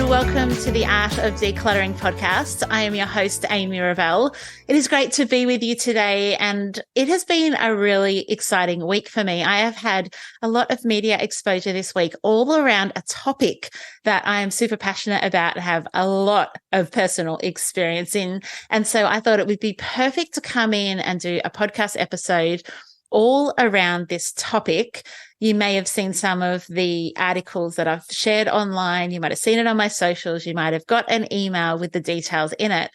welcome to the Art of Decluttering podcast. I am your host, Amy Revell. It is great to be with you today, and it has been a really exciting week for me. I have had a lot of media exposure this week, all around a topic that I am super passionate about and have a lot of personal experience in. And so I thought it would be perfect to come in and do a podcast episode all around this topic. You may have seen some of the articles that I've shared online. You might have seen it on my socials. You might have got an email with the details in it.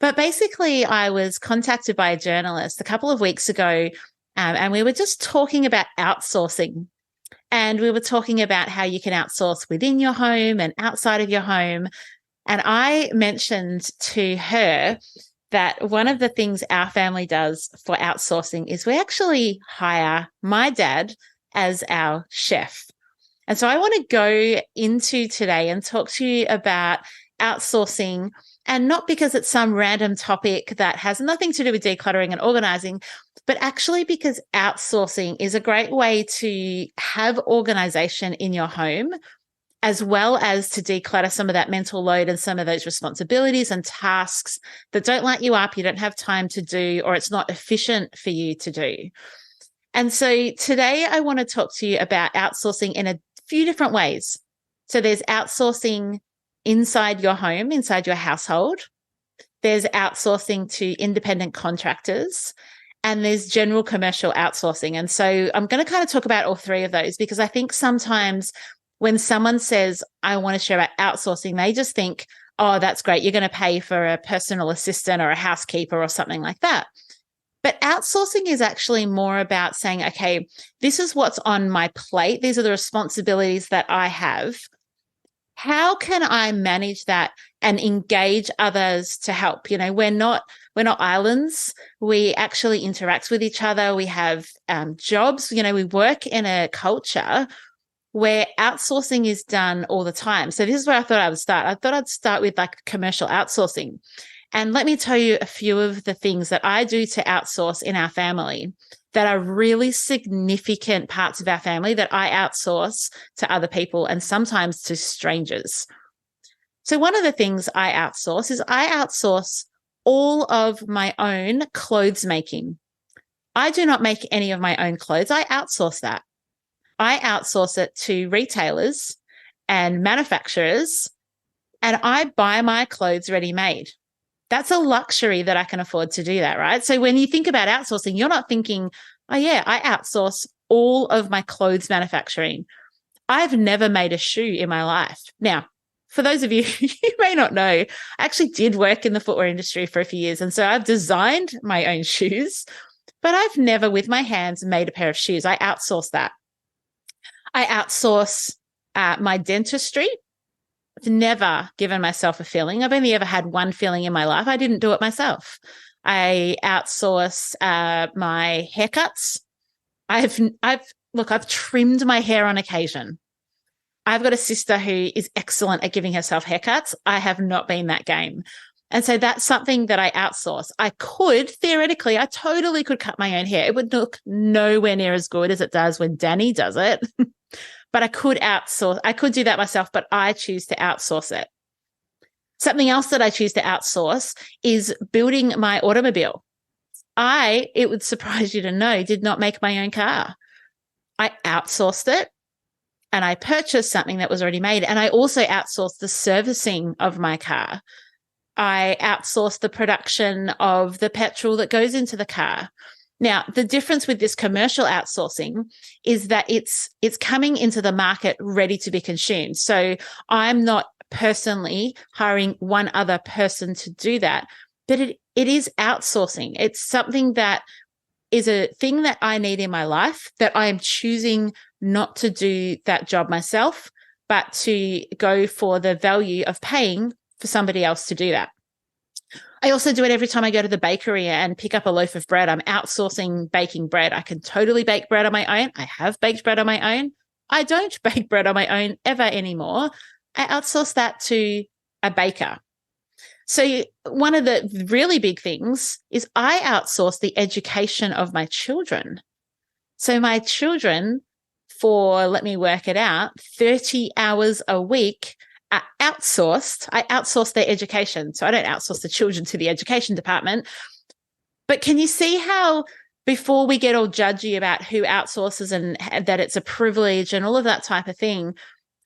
But basically, I was contacted by a journalist a couple of weeks ago, and we were just talking about outsourcing. And we were talking about how you can outsource within your home and outside of your home. And I mentioned to her that one of the things our family does for outsourcing is we actually hire my dad as our chef. And so I want to go into today and talk to you about outsourcing, and not because it's some random topic that has nothing to do with decluttering and organizing, but actually because outsourcing is a great way to have organization in your home, as well as to declutter some of that mental load and some of those responsibilities and tasks that don't light you up, you don't have time to do, or it's not efficient for you to do. And so today I want to talk to you about outsourcing in a few different ways. So there's outsourcing inside your home, inside your household. There's outsourcing to independent contractors, and there's general commercial outsourcing. And so I'm going to kind of talk about all three of those, because I think sometimes when someone says, I want to share about outsourcing, they just think, oh, that's great. You're going to pay for a personal assistant or a housekeeper or something like that. But outsourcing is actually more about saying, okay, this is what's on my plate. These are the responsibilities that I have. How can I manage that and engage others to help? You know, we're not islands. We actually interact with each other. We have jobs. You know, we work in a culture where outsourcing is done all the time. So this is where I thought I would start. I thought I'd start with like commercial outsourcing. And let me tell you a few of the things that I do to outsource in our family that are really significant parts of our family that I outsource to other people and sometimes to strangers. So one of the things I outsource is I outsource all of my own clothes making. I do not make any of my own clothes. I outsource that. I outsource it to retailers and manufacturers, and I buy my clothes ready-made. That's a luxury that I can afford to do that, right? So when you think about outsourcing, you're not thinking, oh yeah, I outsource all of my clothes manufacturing. I've never made a shoe in my life. Now, for those of you who may not know, I actually did work in the footwear industry for a few years. And so I've designed my own shoes, but I've never with my hands made a pair of shoes. I outsource that. I outsource my dentistry. I've never given myself a filling. I've only ever had one filling in my life. I didn't do it myself. I outsource my haircuts. I've trimmed my hair on occasion. I've got a sister who is excellent at giving herself haircuts. I have not been that game. And so that's something that I outsource. I could, theoretically, I totally could cut my own hair. It would look nowhere near as good as it does when Danny does it. But I could outsource. I could do that myself, but I choose to outsource it. Something else that I choose to outsource is building my automobile. It would surprise you to know, did not make my own car. I outsourced it, and I purchased something that was already made. And I also outsourced the servicing of my car. I outsource the production of the petrol that goes into the car. Now, the difference with this commercial outsourcing is that it's coming into the market ready to be consumed. So I'm not personally hiring one other person to do that, but it is outsourcing. It's something that is a thing that I need in my life that I am choosing not to do that job myself, but to go for the value of paying for somebody else to do that. I also do it every time I go to the bakery and pick up a loaf of bread. I'm outsourcing baking bread. I can totally bake bread on my own. I have baked bread on my own. I don't bake bread on my own ever anymore. I outsource that to a baker. So one of the really big things is I outsource the education of my children. So my children, for, let me work it out, 30 hours a week outsourced. I outsource their education. So I don't outsource the children to the education department. But can you see how before we get all judgy about who outsources and that it's a privilege and all of that type of thing,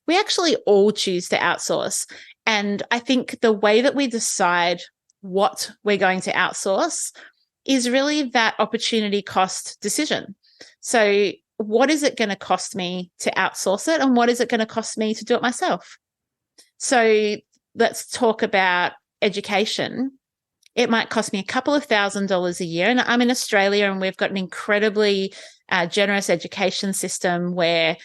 we actually all choose to outsource. And I think the way that we decide what we're going to outsource is really that opportunity cost decision. So what is it going to cost me to outsource it? And what is it going to cost me to do it myself? So let's talk about education. It might cost me a couple of $1,000s a year. And I'm in Australia and we've got an incredibly generous education system where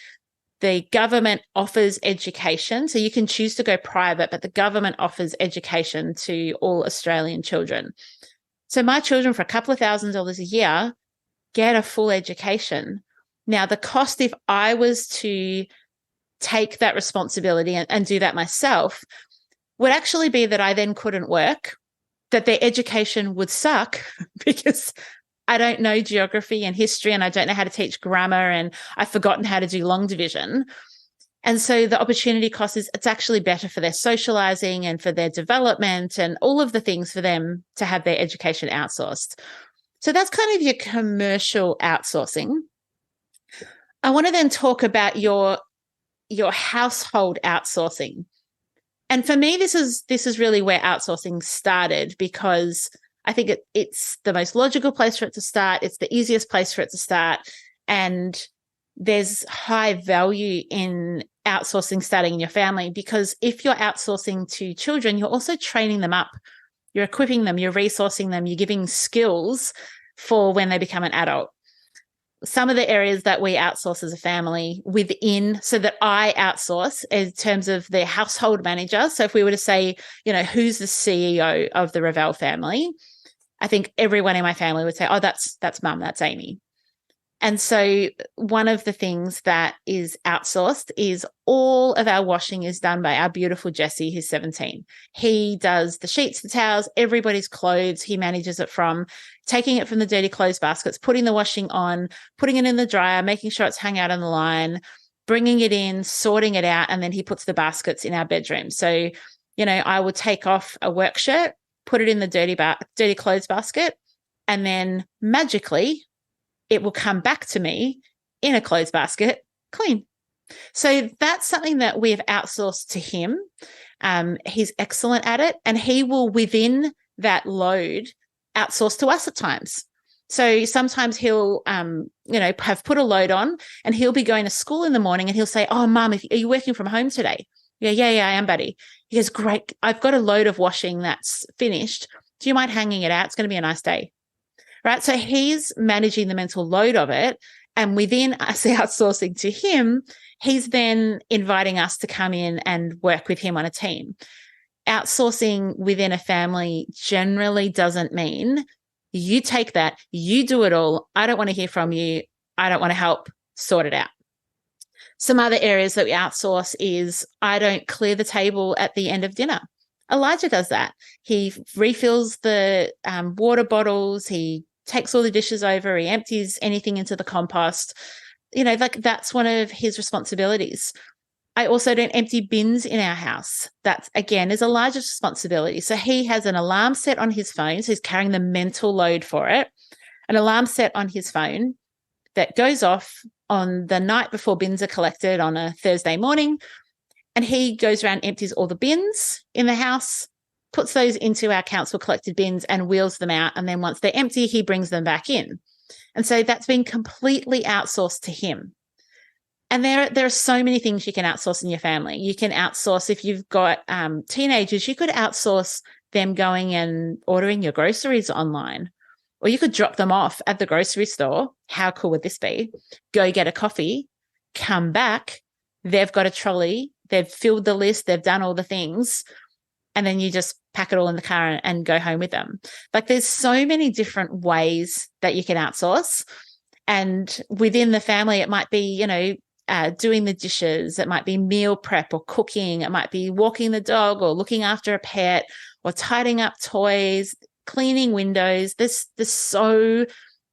the government offers education. So you can choose to go private, but the government offers education to all Australian children. So my children, for a couple of $1,000s a year, get a full education. Now, the cost, if I was to take that responsibility and do that myself, would actually be that I then couldn't work, that their education would suck because I don't know geography and history and I don't know how to teach grammar and I've forgotten how to do long division. And so the opportunity cost is it's actually better for their socializing and for their development and all of the things for them to have their education outsourced. So that's kind of your commercial outsourcing. I want to then talk about your household outsourcing. And for me, this is really where outsourcing started because I think it's the most logical place for it to start. It's the easiest place for it to start. And there's high value in outsourcing starting in your family because if you're outsourcing to children, you're also training them up. You're equipping them, you're resourcing them, you're giving skills for when they become an adult. Some of the areas that we outsource as a family within, so that I outsource in terms of the household manager. So if we were to say, who's the CEO of the Revell family, I think everyone in my family would say, oh, that's mum, that's Amy. And so one of the things that is outsourced is all of our washing is done by our beautiful Jesse, who's 17. He does the sheets, the towels, everybody's clothes. He manages it from taking it from the dirty clothes baskets, putting the washing on, putting it in the dryer, making sure it's hung out on the line, bringing it in, sorting it out, and then he puts the baskets in our bedroom. So, I will take off a work shirt, put it in the dirty clothes basket, and then magically it will come back to me in a clothes basket clean. So that's something that we have outsourced to him. He's excellent at it, and he will, within that load, outsource to us at times. So sometimes he'll, have put a load on and he'll be going to school in the morning and he'll say, oh, Mum, are you working from home today? Yeah, I am, buddy. He goes, great. I've got a load of washing that's finished. Do you mind hanging it out? It's going to be a nice day. Right. So he's managing the mental load of it. And within us outsourcing to him, he's then inviting us to come in and work with him on a team. Outsourcing within a family generally doesn't mean you take that, you do it all. I don't want to hear from you. I don't want to help sort it out. Some other areas that we outsource is I don't clear the table at the end of dinner. Elijah does that. He refills the water bottles. He takes all the dishes over. He empties anything into the compost. That's one of his responsibilities. I also don't empty bins in our house. That, again, is Elijah's responsibility. So he has an alarm set on his phone. So he's carrying the mental load for it. An alarm set on his phone that goes off on the night before bins are collected on a Thursday morning. And he goes around, empties all the bins in the house, puts those into our council collected bins and wheels them out. And then once they're empty, he brings them back in. And so that's been completely outsourced to him. And there are so many things you can outsource in your family. You can outsource if you've got teenagers, you could outsource them going and ordering your groceries online, or you could drop them off at the grocery store. How cool would this be? Go get a coffee, come back. They've got a trolley. They've filled the list. They've done all the things. And then you just pack it all in the car and go home with them. There's so many different ways that you can outsource. And within the family, it might be, doing the dishes. It might be meal prep or cooking. It might be walking the dog or looking after a pet or tidying up toys, cleaning windows. There's so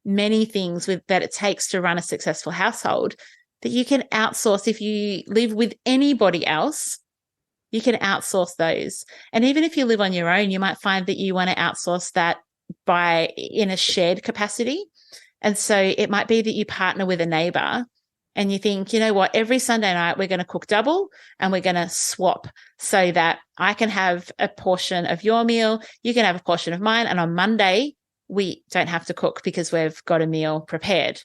many things that it takes to run a successful household that you can outsource. If you live with anybody else, you can outsource those. And even if you live on your own, you might find that you want to outsource that in a shared capacity. And so it might be that you partner with a neighbor and you think, you know what, every Sunday night we're going to cook double and we're going to swap so that I can have a portion of your meal, you can have a portion of mine. And on Monday, we don't have to cook because we've got a meal prepared.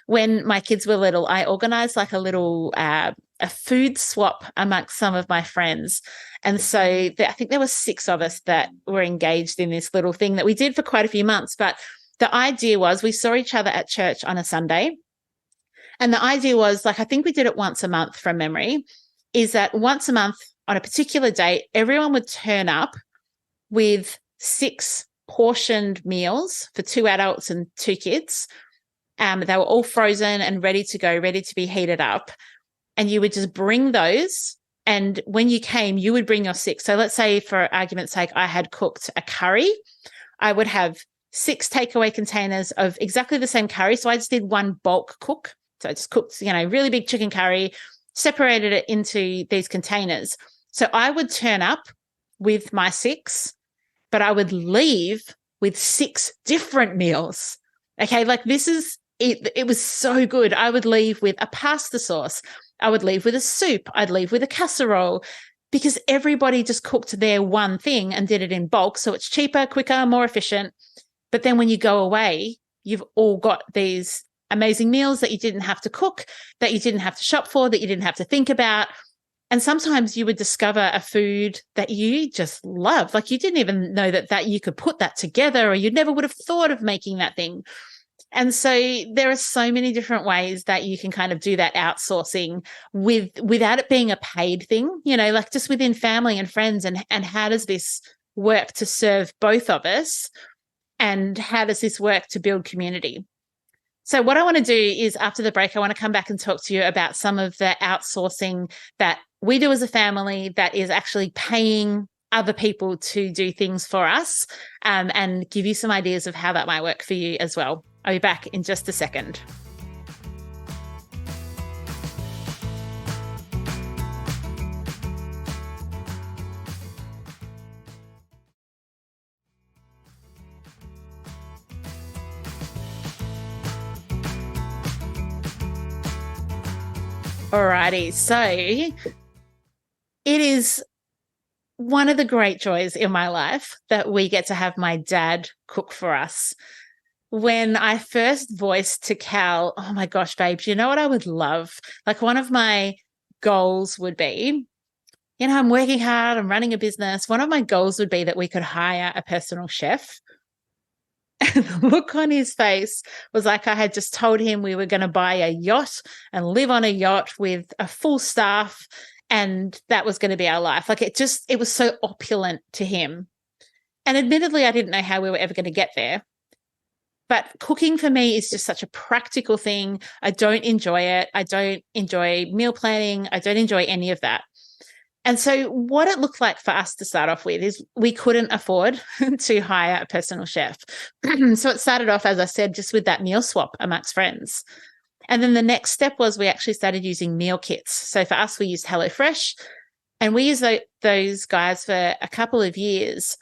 When my kids were little, I organized like a little a food swap amongst some of my friends. And so I think there were 6 of us that were engaged in this little thing that we did for quite a few months. But the idea was we saw each other at church on a Sunday. And the idea was, like, I think we did it once a month from memory, is that once a month on a particular date, everyone would turn up with 6 portioned meals for 2 adults and 2 kids. They were all frozen and ready to go, ready to be heated up. And you would just bring those. And when you came, you would bring your 6. So let's say, for argument's sake, I had cooked a curry. I would have 6 takeaway containers of exactly the same curry. So I just did one bulk cook. So I just cooked, really big chicken curry, separated it into these containers. So I would turn up with my 6, but I would leave with 6 different meals. Okay, like this is it. It was so good. I would leave with a pasta sauce. I would leave with a soup. I'd leave with a casserole, because everybody just cooked their one thing and did it in bulk. So it's cheaper, quicker, more efficient. But then when you go away, you've all got these amazing meals that you didn't have to cook, that you didn't have to shop for, that you didn't have to think about. And sometimes you would discover a food that you just love. Like you didn't even know that you could put that together, or you never would have thought of making that thing. And so there are so many different ways that you can kind of do that outsourcing without it being a paid thing, like just within family and friends. And how does this work to serve both of us? And how does this work to build community? So what I want to do is, after the break, I want to come back and talk to you about some of the outsourcing that we do as a family that is actually paying other people to do things for us, and give you some ideas of how that might work for you as well. I'll be back in just a second. Alrighty, so it is one of the great joys in my life that we get to have my dad cook for us. When I first voiced to Cal, oh my gosh, babes, you know what I would love? Like, one of my goals would be, I'm working hard, I'm running a business. One of my goals would be that we could hire a personal chef. And the look on his face was like I had just told him we were going to buy a yacht and live on a yacht with a full staff, and that was going to be our life. Like it was so opulent to him. And admittedly, I didn't know how we were ever going to get there. But cooking for me is just such a practical thing. I don't enjoy it. I don't enjoy meal planning. I don't enjoy any of that. And so what it looked like for us to start off with is we couldn't afford to hire a personal chef. So it started off, as I said, just with that meal swap amongst friends. And then the next step was we actually started using meal kits. So for us, we used HelloFresh, and we used those guys for a couple of years.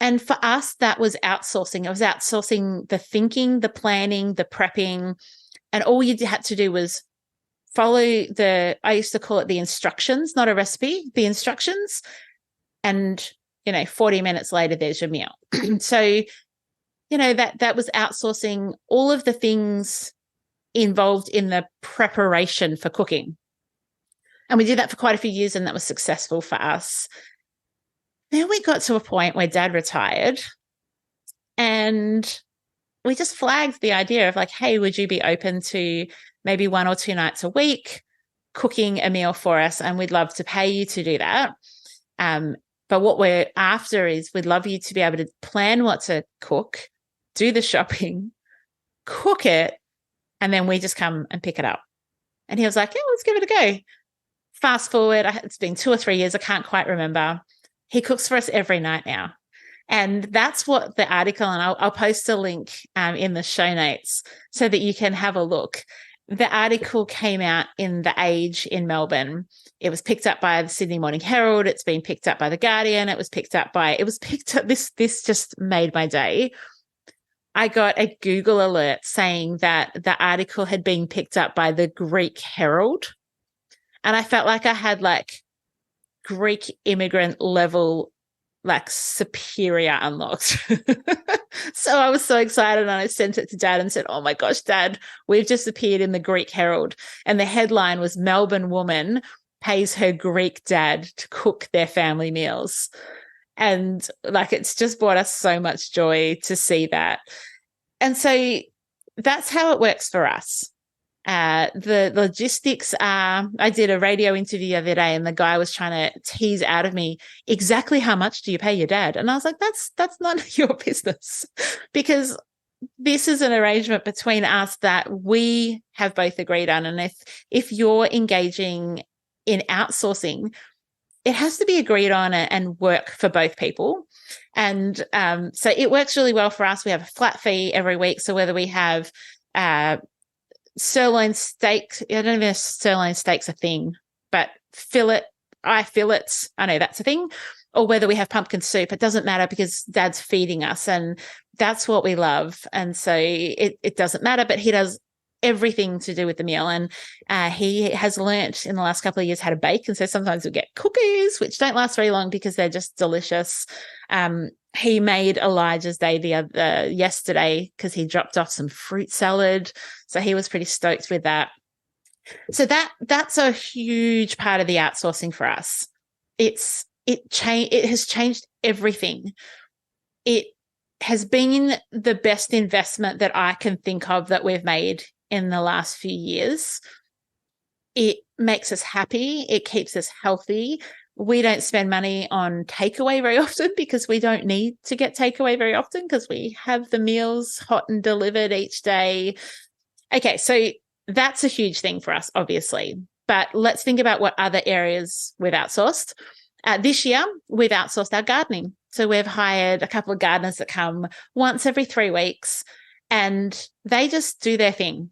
And for us, that was outsourcing. It was outsourcing the thinking, the planning, the prepping. And all you had to do was follow I used to call it the instructions, not a recipe, the instructions. And, 40 minutes later, there's your meal. So, that was outsourcing all of the things involved in the preparation for cooking. And we did that for quite a few years, and that was successful for us. Then we got to a point where Dad retired, and we just flagged the idea of like, hey, would you be open to maybe 1 or 2 nights a week cooking a meal for us? And we'd love to pay you to do that. But what we're after is we'd love you to be able to plan what to cook, do the shopping, cook it, and then we just come and pick it up. And he was like, yeah, let's give it a go. Fast forward, it's been 2 or 3 years. I can't quite remember. He cooks for us every night now. And that's what the article, and I'll post a link in the show notes so that you can have a look. the article came out in The Age in Melbourne. It was picked up by the Sydney Morning Herald. It's been picked up by The Guardian. It was picked up. This just made my day. I got a Google alert saying that the article had been picked up by the Greek Herald. And I felt like I had like Greek immigrant level, like superior unlocked. So I was so excited, and I sent it to Dad and said, "Oh my gosh, Dad, we've just appeared in the Greek Herald." And the headline was "Melbourne Woman Pays Her Greek Dad to Cook Their Family Meals." And like, it's just brought us so much joy to see that. And so that's how it works for us. The logistics are, I did a radio interview the other day, and the guy was trying to tease out of me, exactly how much do you pay your dad? And I was like, that's none of your business, because this is an arrangement between us that we have both agreed on. And if you're engaging in outsourcing, it has to be agreed on and work for both people. And so it works really well for us. We have a flat fee every week. So whether we have sirloin steaks, I don't even know if sirloin steak's a thing, but fillets, I know that's a thing, or whether we have pumpkin soup, it doesn't matter, because Dad's feeding us, and that's what we love. And so it doesn't matter, but he does everything to do with the meal. And he has learnt in the last couple of years how to bake. And so sometimes we get cookies, which don't last very long because they're just delicious. He made Elijah's day yesterday because he dropped off some fruit salad. So he was pretty stoked with that. So that's a huge part of the outsourcing for us. It has changed everything. It has been the best investment that I can think of that we've made in the last few years. It makes us happy. It keeps us healthy. We don't spend money on takeaway very often because we don't need to get takeaway very often, because we have the meals hot and delivered each day. Okay, so that's a huge thing for us, obviously. But let's think about what other areas we've outsourced. This year, we've outsourced our gardening. So we've hired a couple of gardeners that come once every 3 weeks, and they just do their thing.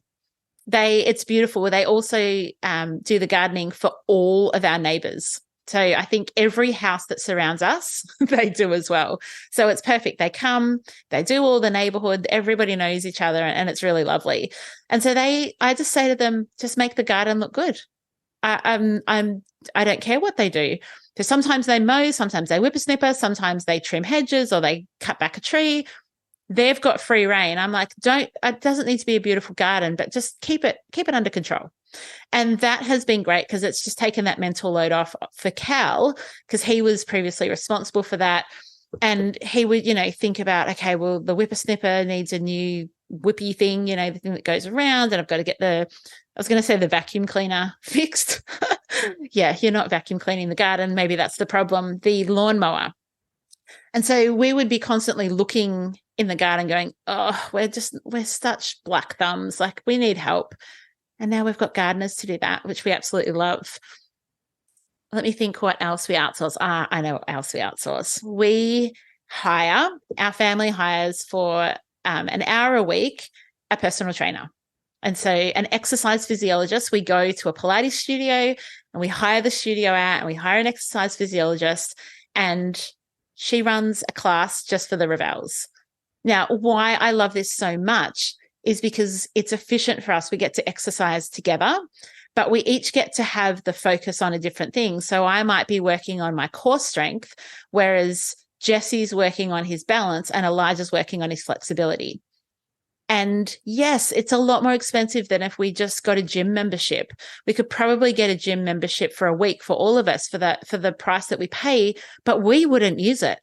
It's beautiful. They also do the gardening for all of our neighbours. So I think every house that surrounds us, they do as well. So it's perfect. They come, they do all the neighbourhood, everybody knows each other, and it's really lovely. And so I just say to them, just make the garden look good. I don't care what they do. So sometimes they mow, sometimes they whippersnipper, sometimes they trim hedges, or they cut back a tree. They've got free reign. I'm like, it doesn't need to be a beautiful garden, but just keep it under control. And that has been great, because it's just taken that mental load off for Cal, because he was previously responsible for that. And he would, think about, okay, well, the whippersnipper needs a new whippy thing, the thing that goes around, and I've got to get the vacuum cleaner fixed. Yeah, you're not vacuum cleaning the garden. Maybe that's the problem. The lawnmower. And so we would be constantly looking in the garden going, oh, we're such black thumbs. Like, we need help. And now we've got gardeners to do that, which we absolutely love. Let me think what else we outsource. I know what else we outsource. Our family hires for an hour a week, a personal trainer. And so an exercise physiologist, we go to a Pilates studio and we hire the studio out, and we hire an exercise physiologist, and she runs a class just for the Revels. Now, why I love this so much is because it's efficient for us. We get to exercise together, but we each get to have the focus on a different thing. So I might be working on my core strength, whereas Jesse's working on his balance and Elijah's working on his flexibility. And yes, it's a lot more expensive than if we just got a gym membership. We could probably get a gym membership for a week for all of us for the price that we pay, but we wouldn't use it.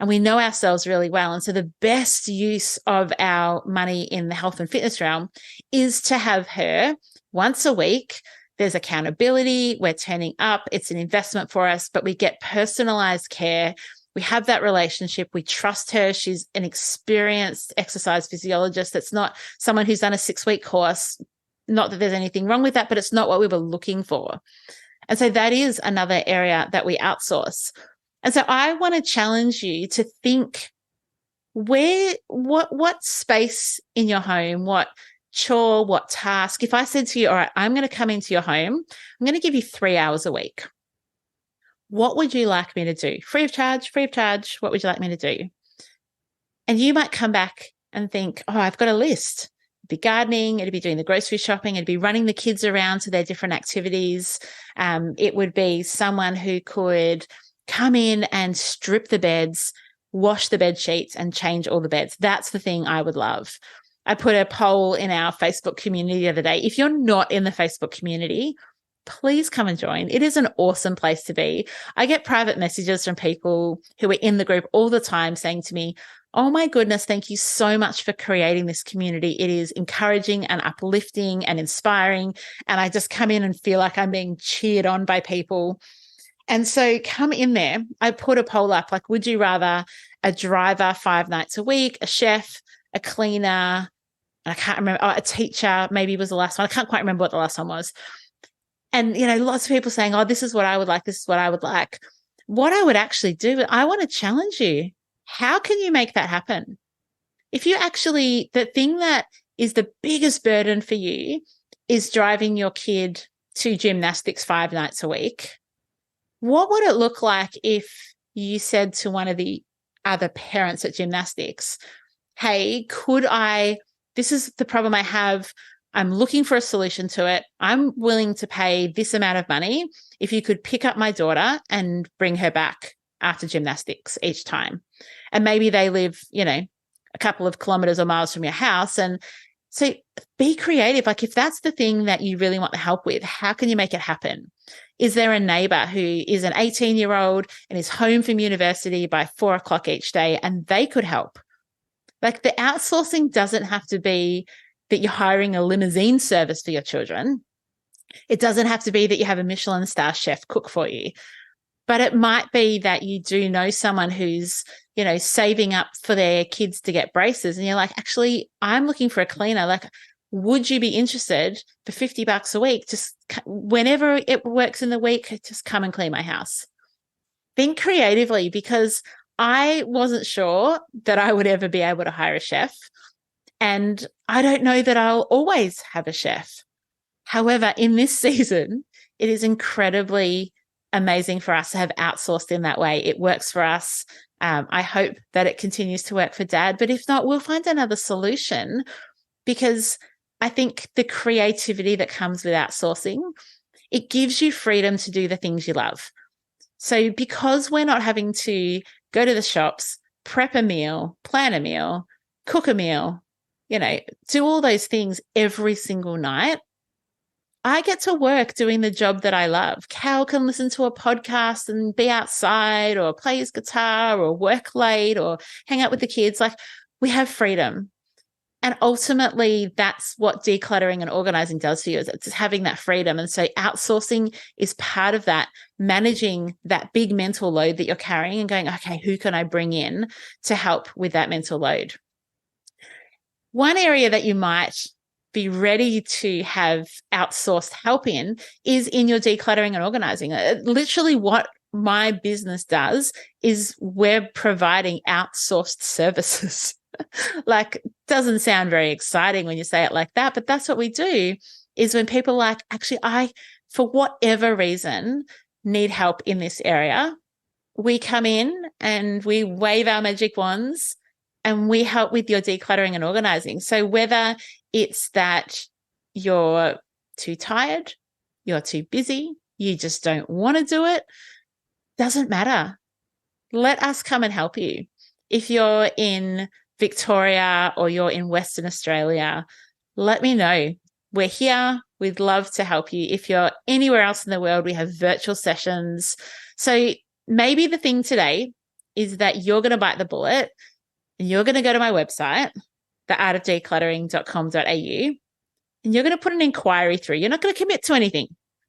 And we know ourselves really well. And so the best use of our money in the health and fitness realm is to have her once a week. There's accountability. We're turning up. It's an investment for us, but we get personalized care. We have that relationship. We trust her. She's an experienced exercise physiologist. That's not someone who's done a 6-week course. Not that there's anything wrong with that, but it's not what we were looking for. And so that is another area that we outsource. And so I want to challenge you to think what space in your home, what chore, what task, if I said to you, all right, I'm going to come into your home, I'm going to give you 3 hours a week. What would you like me to do? Free of charge, free of charge. What would you like me to do? And you might come back and think, oh, I've got a list. It'd be gardening, it'd be doing the grocery shopping, it'd be running the kids around to their different activities. It would be someone who could come in and strip the beds, wash the bed sheets, and change all the beds. That's the thing I would love. I put a poll in our Facebook community the other day. If you're not in the Facebook community, please come and join. It is an awesome place to be. I get private messages from people who are in the group all the time saying to me, oh my goodness, thank you so much for creating this community. It is encouraging and uplifting and inspiring. And I just come in and feel like I'm being cheered on by people. And so come in there. I put a poll up, like, would you rather a driver 5 nights a week, a chef, a cleaner, I can't remember, a teacher maybe was the last one. I can't quite remember what the last one was. And, lots of people saying, oh, this is what I would like. This is what I would like. What I would actually do, I want to challenge you. How can you make that happen? If you actually, the thing that is the biggest burden for you is driving your kid to gymnastics 5 nights a week, what would it look like if you said to one of the other parents at gymnastics, hey, this is the problem I have. I'm looking for a solution to it. I'm willing to pay this amount of money if you could pick up my daughter and bring her back after gymnastics each time. And maybe they live, a couple of kilometers or miles from your house. And so be creative. Like, if that's the thing that you really want the help with, how can you make it happen? Is there a neighbor who is an 18-year-old and is home from university by 4 o'clock each day and they could help? Like, the outsourcing doesn't have to be that you're hiring a limousine service for your children. It doesn't have to be that you have a Michelin star chef cook for you. But it might be that you do know someone who's, saving up for their kids to get braces. And you're like, actually, I'm looking for a cleaner. Like, would you be interested for $50 a week? Just whenever it works in the week, just come and clean my house. Think creatively, because I wasn't sure that I would ever be able to hire a chef. And I don't know that I'll always have a chef. However, in this season, it is incredibly amazing for us to have outsourced in that way. It works for us. I hope that it continues to work for Dad, but if not, we'll find another solution, because I think the creativity that comes with outsourcing, it gives you freedom to do the things you love. So because we're not having to go to the shops, prep a meal, plan a meal, cook a meal, do all those things every single night, I get to work doing the job that I love. Cal can listen to a podcast and be outside or play his guitar or work late or hang out with the kids. Like, we have freedom. And ultimately, that's what decluttering and organizing does for you, is it's just having that freedom. And so outsourcing is part of that, managing that big mental load that you're carrying and going, okay, who can I bring in to help with that mental load? One area that you might be ready to have outsourced help in is in your decluttering and organizing. Literally what my business does is we're providing outsourced services. Like, doesn't sound very exciting when you say it like that, but that's what we do. Is when people are like, actually, I, for whatever reason, need help in this area, we come in and we wave our magic wands and we help with your decluttering and organizing. So whether it's that you're too tired, you're too busy, you just don't want to do it, doesn't matter. Let us come and help you. If you're in Victoria or you're in Western Australia, let me know. We're here. We'd love to help you. If you're anywhere else in the world, we have virtual sessions. So maybe the thing today is that you're going to bite the bullet and you're going to go to my website, theartofdecluttering.com.au, and you're going to put an inquiry through. You're not going to commit to anything,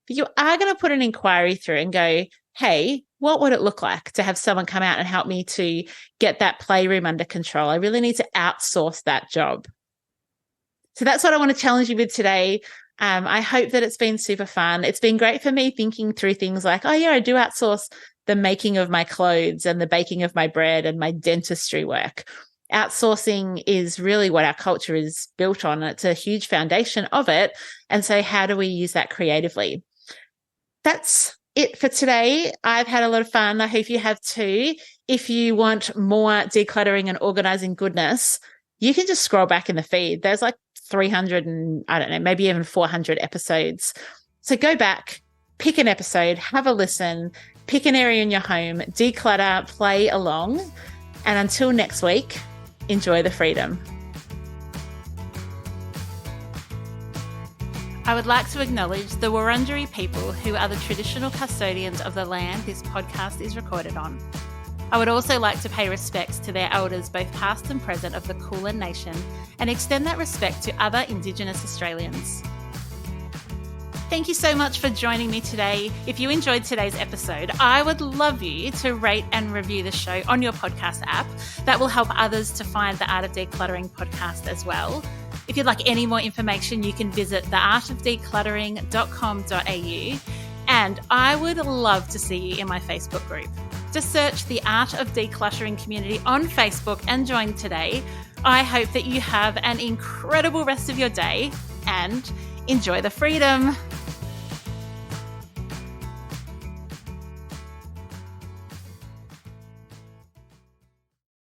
but you are going to put an inquiry through and go, hey, what would it look like to have someone come out and help me to get that playroom under control? I really need to outsource that job. So that's what I want to challenge you with today. I hope that it's been super fun. It's been great for me thinking through things like, oh yeah, I do outsource the making of my clothes and the baking of my bread and my dentistry work. Outsourcing is really what our culture is built on. It's a huge foundation of it. And so how do we use that creatively? That's it for today. I've had a lot of fun. I hope you have too. If you want more decluttering and organizing goodness, you can just scroll back in the feed. There's like 300 and I don't know, maybe even 400 episodes. So go back, pick an episode, have a listen, pick an area in your home, declutter, play along. And until next week, enjoy the freedom. I would like to acknowledge the Wurundjeri people who are the traditional custodians of the land this podcast is recorded on. I would also like to pay respects to their elders, both past and present, of the Kulin Nation, and extend that respect to other Indigenous Australians. Thank you so much for joining me today. If you enjoyed today's episode, I would love you to rate and review the show on your podcast app. That will help others to find the Art of Decluttering podcast as well. If you'd like any more information, you can visit theartofdecluttering.com.au. And I would love to see you in my Facebook group. Just search the Art of Decluttering community on Facebook and join today. I hope that you have an incredible rest of your day and enjoy the freedom.